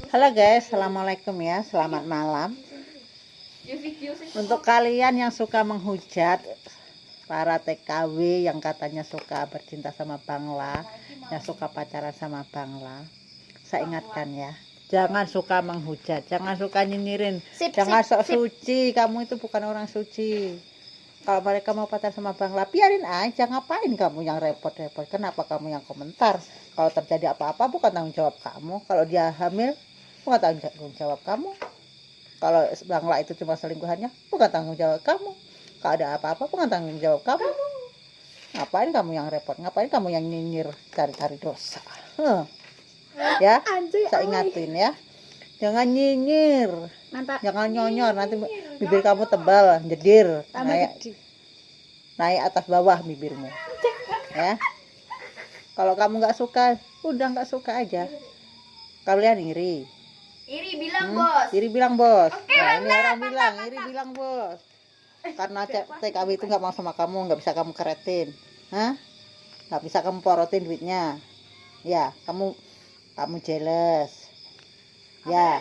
Halo guys, assalamualaikum ya, selamat malam. Untuk kalian yang suka menghujat para TKW yang katanya suka bercinta sama Bangla, yang suka pacaran sama Bangla, saya ingatkan ya, jangan suka menghujat, jangan suka nyinyirin, jangan sok suci. Kamu itu bukan orang suci. Kalau mereka mau pacaran sama Bangla, biarin aja. Ngapain kamu yang repot-repot? Kenapa kamu yang komentar? Kalau terjadi apa-apa bukan tanggung jawab kamu. Kalau dia hamil bukan tanggung jawab kamu. Kalau Bangla itu cuma selingkuhannya bukan tanggung jawab kamu. Kalau ada apa-apa bukan tanggung jawab kamu. Ngapain kamu yang repot? Ngapain kamu yang nyinyir, cari-cari dosa? Ya, saya ingatin ya, jangan nyinyir. Mantap. Jangan nyonyor, nanti bibir kamu tebal, jedir, naik atas bawah bibirmu. Ya. Kalau kamu nggak suka, udah nggak suka aja. Kalian iri. Iri bilang bos. Iri bilang bos. Nah, ini orang bilang, iri bilang bos. Karena TKW itu nggak mau sama kamu, nggak bisa kamu keretin, nggak bisa kamu porotin duitnya. Ya, kamu jealous. Ya,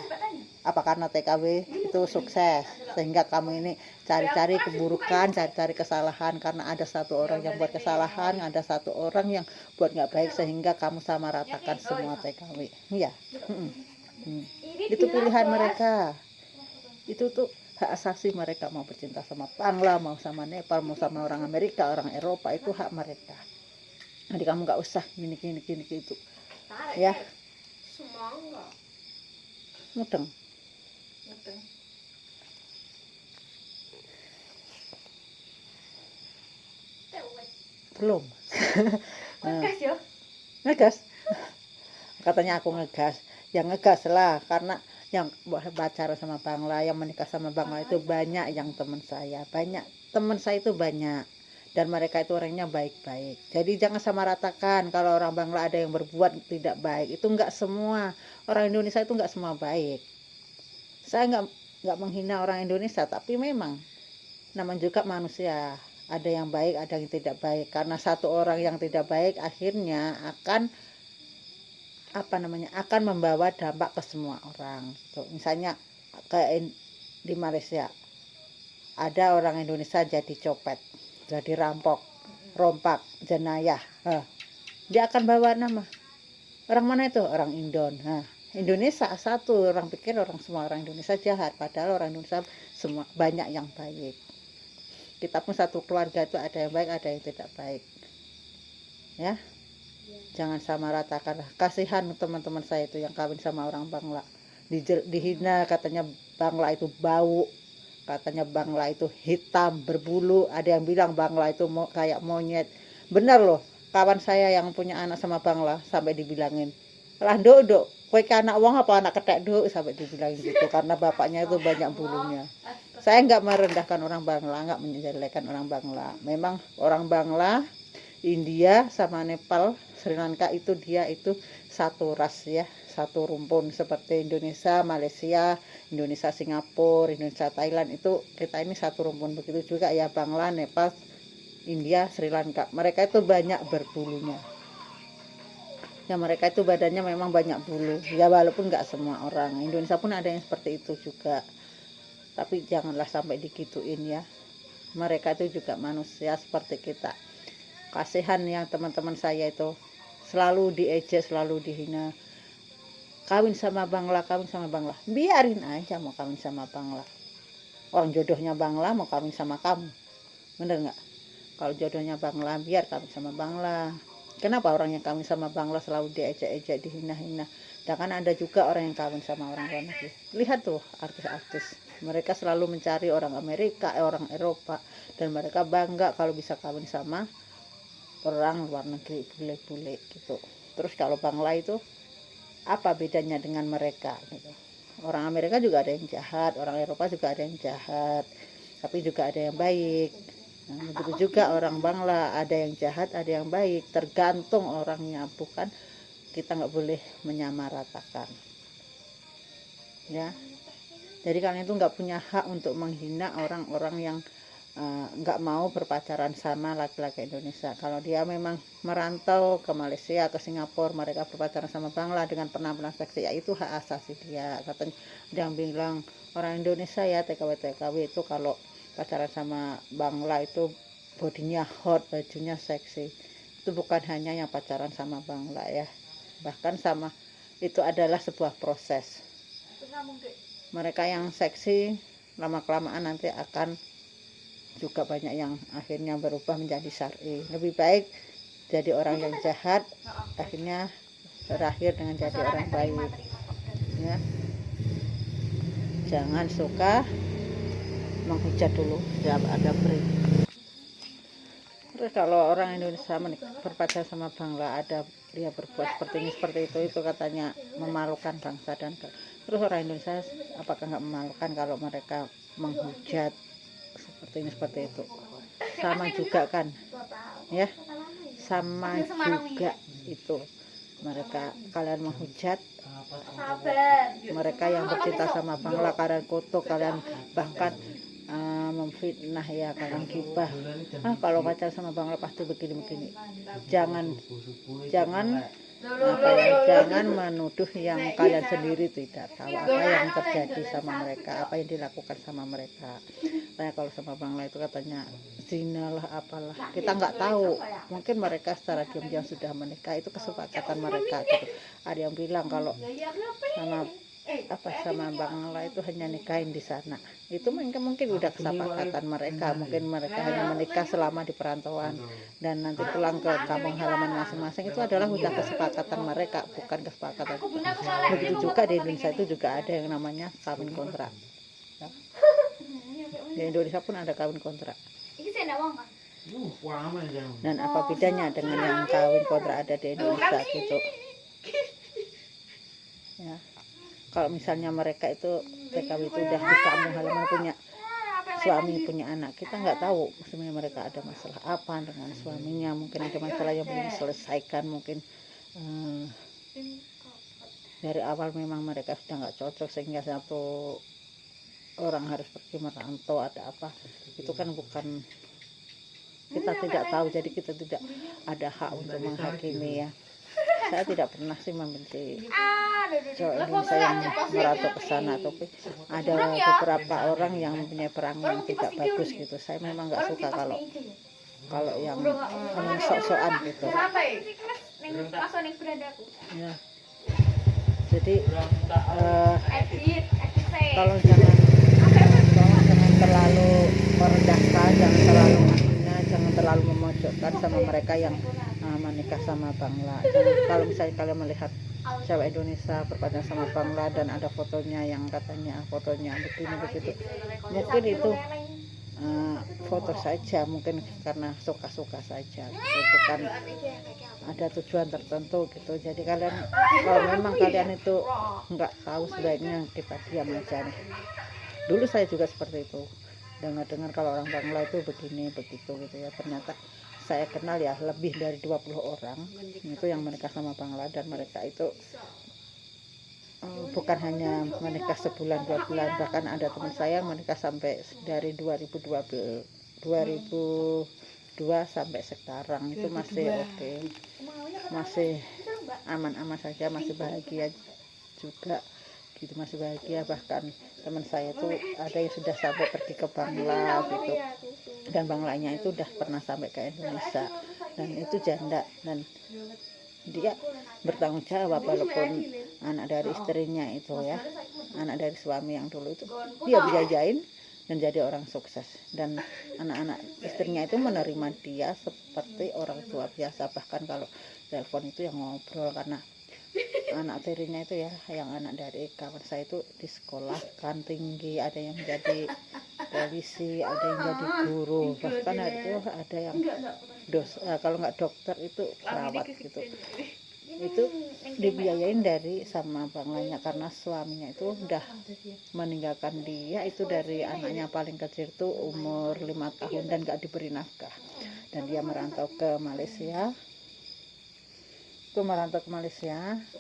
apa karena TKW itu sukses sehingga kamu ini cari-cari keburukan, cari-cari kesalahan, karena ada satu orang yang buat kesalahan, ada satu orang yang buat nggak baik sehingga kamu sama ratakan semua TKW. Iya. Itu pilihan mereka. Itu tuh hak asasi mereka, mau bercinta sama Bangla, mau sama Nepal, mau sama orang Amerika, orang Eropa, itu hak mereka. Jadi kamu nggak usah gini itu. Ya. Mudeng. Belum. Ngegas ya? Ngegas. Katanya aku ngegas. Ya ngegas lah, karena yang pacaran sama Bangla, yang menikah sama Bangla itu banyak yang teman saya. Banyak teman saya itu banyak. Dan mereka itu orangnya baik-baik. Jadi jangan sama ratakan kalau orang Bangla ada yang berbuat tidak baik. Itu enggak semua. Orang Indonesia itu enggak semua baik. Saya enggak menghina orang Indonesia, tapi memang namanya juga manusia. Ada yang baik, ada yang tidak baik. Karena satu orang yang tidak baik akhirnya akan akan membawa dampak ke semua orang. Tuh, misalnya kayak di Malaysia ada orang Indonesia jadi copet, jadi rampok, rompak, jenayah. Dia akan bawa nama. Orang mana itu? Orang Indon. Indonesia satu, orang pikir semua orang Indonesia jahat, padahal orang Indonesia semua banyak yang baik. Kita pun satu keluarga itu ada yang baik, ada yang tidak baik. Ya. Jangan sama ratakan. Kasihan teman-teman saya itu yang kawin sama orang Bangla. Dihina, katanya Bangla itu bau. Katanya Bangla itu hitam, berbulu. Ada yang bilang Bangla itu kayak monyet. Benar loh, kawan saya yang punya anak sama Bangla sampai dibilangin, lah duk, kowe ke anak wong apa anak ketek duk, sampai dibilangin gitu. Karena bapaknya itu banyak bulunya. Saya nggak merendahkan orang Bangla, nggak menjelekkan orang Bangla. Memang orang Bangla, India sama Nepal, Sri Lanka itu dia itu satu ras ya, satu rumpun seperti Indonesia, Malaysia, Indonesia, Singapura, Indonesia, Thailand, itu kita ini satu rumpun. Begitu juga ya Bangla, Nepal, India, Sri Lanka. Mereka itu banyak berbulunya. Ya mereka itu badannya memang banyak bulu. Ya walaupun nggak semua orang. Indonesia pun ada yang seperti itu juga. Tapi janganlah sampai digituin ya. Mereka itu juga manusia seperti kita. Kasihan yang teman-teman saya itu selalu diejek, selalu dihina. Kawin sama Bangla. Biarin aja mau kawin sama Bangla. Orang jodohnya Bangla mau kawin sama kamu. Bener nggak? Kalau jodohnya Bangla, biar kawin sama Bangla. Kenapa orang yang kawin sama Bangla selalu diejek-ejek, dihina-hina? Dan kan ada juga orang yang kawin sama orang luar negeri. Lihat tuh artis-artis. Mereka selalu mencari orang Amerika, orang Eropa. Dan mereka bangga kalau bisa kawin sama orang luar negeri, bule-bule gitu. Terus kalau Bangla itu apa bedanya dengan mereka gitu. Orang Amerika juga ada yang jahat, orang Eropa juga ada yang jahat, tapi juga ada yang baik. Nah, begitu juga orang Bangla, ada yang jahat, ada yang baik, tergantung orangnya. Bukan, kita nggak boleh menyamaratakan ya. Jadi kalian itu nggak punya hak untuk menghina orang-orang yang nggak mau berpacaran sama laki-laki Indonesia. Kalau dia memang merantau ke Malaysia, ke Singapura, mereka berpacaran sama Bangla dengan penampilan seksi, ya itu hak asasi dia. Katanya dia bilang orang Indonesia ya TKW itu kalau pacaran sama Bangla itu bodinya hot, bajunya seksi. Itu bukan hanya yang pacaran sama Bangla ya, bahkan sama itu adalah sebuah proses. Mereka yang seksi lama-kelamaan nanti akan juga banyak yang akhirnya berubah menjadi syar'i. Lebih baik jadi orang yang jahat akhirnya berakhir dengan jadi orang baik ya. Jangan suka menghujat dulu, ada break. Terus kalau orang Indonesia berpacaran sama Bangla, ada dia berbuat seperti itu katanya memalukan bangsa. Dan terus orang Indonesia apakah nggak memalukan kalau mereka menghujat seperti itu? Sama juga kan ya, sama juga itu mereka, kalian menghujat mereka yang bercinta sama Bangla, kalian kutuk, kalian bahkan memfitnah ya, kalian gibah. Kalau pacar sama Bangla pasti begini-begini. Jangan jangan menuduh yang kalian sendiri tidak tahu apa yang terjadi sama mereka, apa yang dilakukan sama mereka. Kayak kalau sama Bangla itu katanya zina lah apalah, kita nggak tahu, mungkin mereka secara diam-diam sudah menikah, itu kesepakatan mereka gitu. Ada yang bilang kalau sama Bangla itu hanya nikahin di sana, itu mungkin udah kesepakatan mereka, mungkin mereka hanya menikah selama di perantauan dan nanti pulang ke kampung halaman masing-masing, itu adalah udah kesepakatan mereka, bukan kesepakatan kita. Begitu juga di Indonesia itu juga ada yang namanya kawin kontrak. Di Indonesia pun ada kawin kontrak. Dan apa bedanya dengan yang kawin kontrak ada di Indonesia gitu ya. Kalau misalnya mereka itu TKW itu udah di kampung halaman, punya suami, punya anak, kita nggak tahu sebenarnya mereka ada masalah apa dengan suaminya, mungkin ada masalah yang belum diselesaikan, mungkin dari awal memang mereka sudah nggak cocok sehingga satu orang harus pergi merantau, ada apa, itu kan bukan, kita tidak tahu, jadi kita tidak ada hak untuk menghakimi ya. Saya tidak pernah sih membenci cowok Indonesia yang merantau ke sana, tapi ada beberapa orang yang mempunyai perangai yang tidak bagus gitu. Saya memang nggak suka kalau yang sok-sokan gitu ya. Jadi tolong jangan terlalu merendahkan, jangan terlalu menghina, jangan terlalu memojokkan sama mereka yang menikah sama Bangla. Kalau misalnya kalian melihat cewek Indonesia berpacaran sama Bangla dan ada fotonya yang katanya fotonya begini begitu, mungkin itu foto saja, mungkin karena suka-suka saja gitu, bukan ada tujuan tertentu gitu. Jadi kalian, kalau memang kalian itu nggak tahu, sebaiknya kita diam aja nih. Dulu saya juga seperti itu, dengar kalau orang Bangla itu begini begitu gitu ya. Ternyata saya kenal ya lebih dari 20 orang itu yang menikah sama Bangla, dan mereka itu bukan hanya menikah sebulan 2 bulan, bahkan ada teman saya yang menikah sampai dari 2002 sampai sekarang itu masih oke, masih aman-aman saja, masih bahagia juga gitu, masih bahagia. Bahkan teman saya itu ada yang sudah sampai pergi ke Bangla gitu, dan Banglanya itu udah pernah sampai ke Indonesia, dan itu janda, dan dia bertanggung jawab walaupun anak dari istrinya itu ya, anak dari suami yang dulu itu dia biayain dan jadi orang sukses, dan anak-anak istrinya itu menerima dia seperti orang tua biasa. Bahkan kalau telepon itu yang ngobrol, karena anak tirinya itu ya, yang anak dari kawan saya itu disekolahkan tinggi, ada yang jadi polisi, ada yang jadi guru, bahkan ada yang kalau nggak dokter itu perawat gitu. Itu dibiayain dari sama Banglanya, karena suaminya itu udah meninggalkan dia itu dari anaknya paling kecil tuh umur 5 tahun dan gak diberi nafkah, dan dia merantau ke Malaysia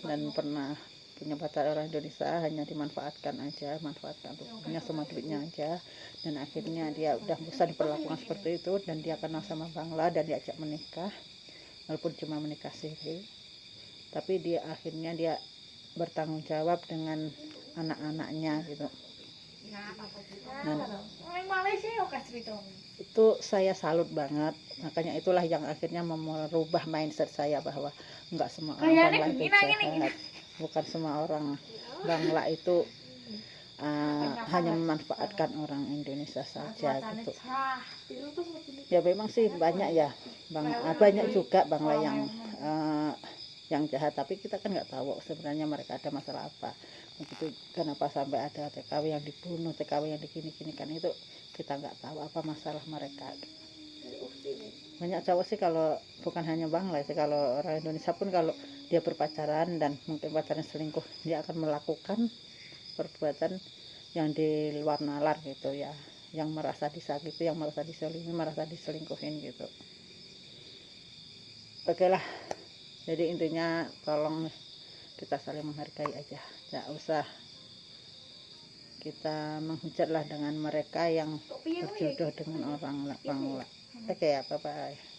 dan pernah punya pacar orang Indonesia, hanya dimanfaatkan aja, manfaatkan punya sama duitnya aja, dan akhirnya dia udah bosan diperlakukan seperti itu, dan dia kenal sama Bangla dan diajak menikah, walaupun cuma menikah siri, tapi dia akhirnya dia bertanggung jawab dengan anak-anaknya gitu. Itu saya salut banget, makanya itulah yang akhirnya merubah mindset saya bahwa enggak semua orang Bangla itu jahat, bukan semua orang Bangla itu hanya memanfaatkan orang Indonesia saja gitu. Ya memang sih banyak ya banyak juga Bangla yang jahat, tapi kita kan nggak tahu sebenarnya mereka ada masalah apa. Begitu kenapa sampai ada TKW yang dibunuh, TKW yang digini-gini kan, itu kita nggak tahu apa masalah mereka. Banyak cowok sih, kalau bukan hanya Bangla sih, kalau orang Indonesia pun kalau dia berpacaran dan mungkin pacarnya selingkuh, dia akan melakukan perbuatan yang di luar nalar gitu ya, yang merasa disakiti, yang merasa diselingkuhi, merasa diselingkuhin gitu. Oke lah, jadi intinya tolong kita saling menghargai aja, nggak usah kita menghujatlah dengan mereka yang berjodoh dengan orang Bangla. Oke ya, bye-bye.